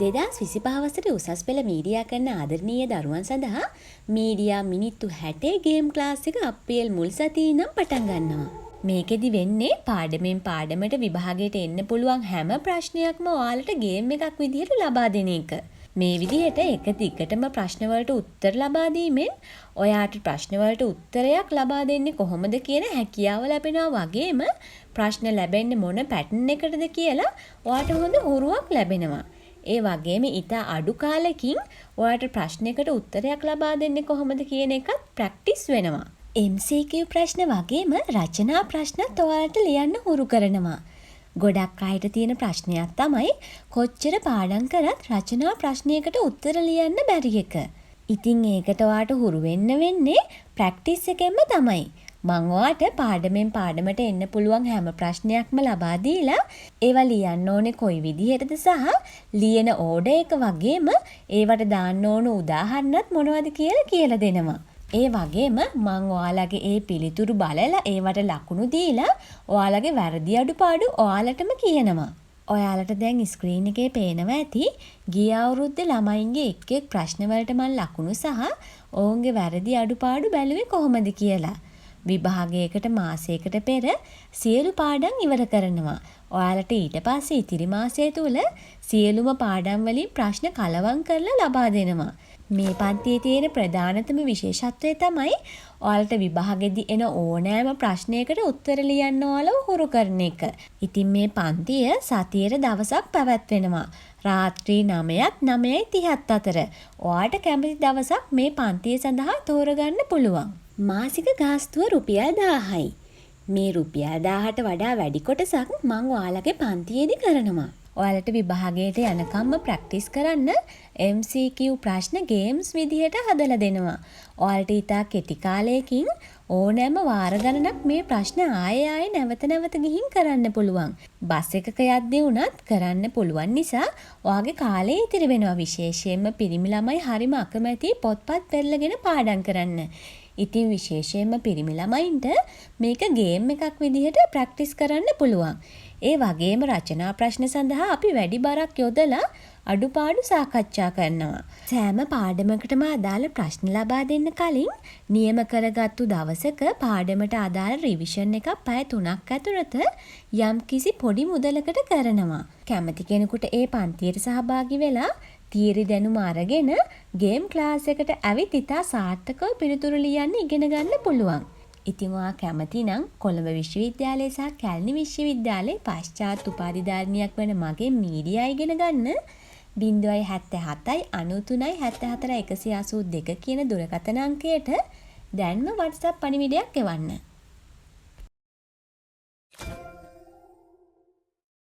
2025 වසරේ උසස් පෙළ මීඩියා කරන ආදරණීය දරුවන් සඳහා මීඩියා මිනිත්තු 60 ගේම් ක්ලාස් එක අප්‍රේල් මුල් සතියේ ඉඳන් පටන් ගන්නවා. මේකෙදි වෙන්නේ පාඩමෙන් පාඩමට විභාගයට එන්න පුළුවන් හැම ප්‍රශ්නයක්ම ඔයාලට ගේම් එකක් විදිහට ලබා දෙන එක. මේ විදිහට එක දිගටම ප්‍රශ්න වලට උත්තර ලබා දීමෙන් ඔයාට ප්‍රශ්න වලට උත්තරයක් ලබා දෙන්නේ කොහොමද කියන හැකියාව ලැබෙනවා වගේම ප්‍රශ්න ලැබෙන්නේ මොන පැටර්න් එකටද කියලා ඔයාට හොඳ හුරුවක් ලැබෙනවා. ඒ වගේම ඉතා අඩු කාලෙකින් ඔයාට ප්‍රශ්නයකට උත්තරයක් ලබා දෙන්නේ කොහොමද කියන එකත් ප්‍රැක්ටිස් වෙනවා. MCQ ප්‍රශ්න වගේම රචනා ප්‍රශ්නත් ඔයාලට ලියන්න හුරු කරනවා. ගොඩක් අයට තියෙන ප්‍රශ්නයක් තමයි කොච්චර පාඩම් කරත් රචනා ප්‍රශ්නයකට උත්තර ලියන්න බැරි එක. ඉතින් ඒකට ඔයාට හුරු වෙන්නේ ප්‍රැක්ටිස් එකෙන්ම තමයි. මම ඔයාට පාඩමෙන් පාඩමට එන්න පුළුවන් හැම ප්‍රශ්නයක්ම ලබා දීලා ඒවා ලියන්න ඕනේ කොයි විදිහටද සහ ලියන ඕඩර් එක වගේම ඒවට දාන්න ඕන උදාහරණත් මොනවද කියලා දෙනවා. ඒ වගේම මම ඔයාලගේ ඒ පිළිතුරු බලලා ඒවට ලකුණු දීලා ඔයාලගේ වැරදි අඩුපාඩු ඔයාලටම කියනවා. ඔයාලට දැන් ස්ක්‍රීන් එකේ පේනවා ඇති ගිය අවුරුද්දේ ළමයින්ගේ එක් ප්‍රශ්න වලට මම ලකුණු සහ ඔවුන්ගේ වැරදි අඩුපාඩු බැලුවේ කොහොමද කියලා. විභාගයකට මාසයකට පෙර සියලු පාඩම් ඉවර කරනවා. ඔයාලට ඊට පස්සේ ඉතිරි මාසය තුල සියලුම පාඩම් වලින් ප්‍රශ්න කලවම් කරලා ලබා දෙනවා. මේ පන්තියේ තියෙන ප්‍රධානතම විශේෂත්වය තමයි ඔයාලට විභාගෙදි එන ඕනෑම ප්‍රශ්නයකට උත්තර ලියන්න ඔයාලව හුරු කරන එක. ඉතින් මේ පන්තිය සතියේ දවසක් පැවැත්වෙනවා. රාත්‍රී 9ත් 9:30ත් අතර. ඔයාට කැමති දවසක් මේ පන්තිය සඳහා තෝරගන්න පුළුවන්. මාසික ගාස්තුව රුපියල් 1000යි. මේ රුපියල් 1000ට වඩා වැඩි කොටසක් මම ඔයාලගේ පන්තියේදී කරනවා. ඔයාලට විභාගයට යනකම්ම ප්‍රැක්ටිස් කරන්න MCQ ප්‍රශ්න ගේම්ස් විදිහට හදලා දෙනවා. ඔයාලට ඉතා කෙටි කාලයකින් ඕනෑම වාර ගණනක් මේ ප්‍රශ්න ආයෙ නැවත ගිහින් කරන්න පුළුවන්. බස් එකක යද්දී වුණත් කරන්න පුළුවන් නිසා ඔයාගේ කාලය ඉතිරි වෙනවා. විශේෂයෙන්ම පිරිමි ළමයි හරිම අකමැති පොත්පත් පෙරලගෙන පාඩම් කරන්න. ඉතින් විශේෂයෙන්ම පිරිමි ළමයින්ට මේක ගේම් එකක් විදිහට ප්‍රැක්ටිස් කරන්න පුළුවන්. ඒ වගේම රචනා ප්‍රශ්න සඳහා අපි වැඩි බරක් යොදලා අඩුපාඩු සාකච්ඡා කරනවා. සෑම පාඩමකටම අදාළ ප්‍රශ්න ලබා දෙන්න කලින් නියම කරගත්තු දවසක පාඩමට අදාළ රිවිෂන් එකක් පැය 3ක් ඇතුළත යම්කිසි පොඩි මුදලකට කරනවා. කැමති කෙනෙකුට ඒ පන්තියට සහභාගී වෙලා තියරි දැනුම අරගෙන ගේම් ක්ලාස් එකට ඇවිත් ඉතා සාර්ථකව පිළිතුරු ලියන්න ඉගෙන ගන්න පුළුවන්. ඉතින් ඔයා කැමති නම් කොළඹ විශ්වවිද්‍යාලය සහ කැලණි විශ්වවිද්‍යාලයේ පශ්චාත් උපාධිධාරිණියක් වෙන මගේ මීඩියා ඉගෙන ගන්න 077යි 93යි 74 182 කියන දුරකථන අංකයට දැන්ම WhatsApp පණිවිඩයක් එවන්න.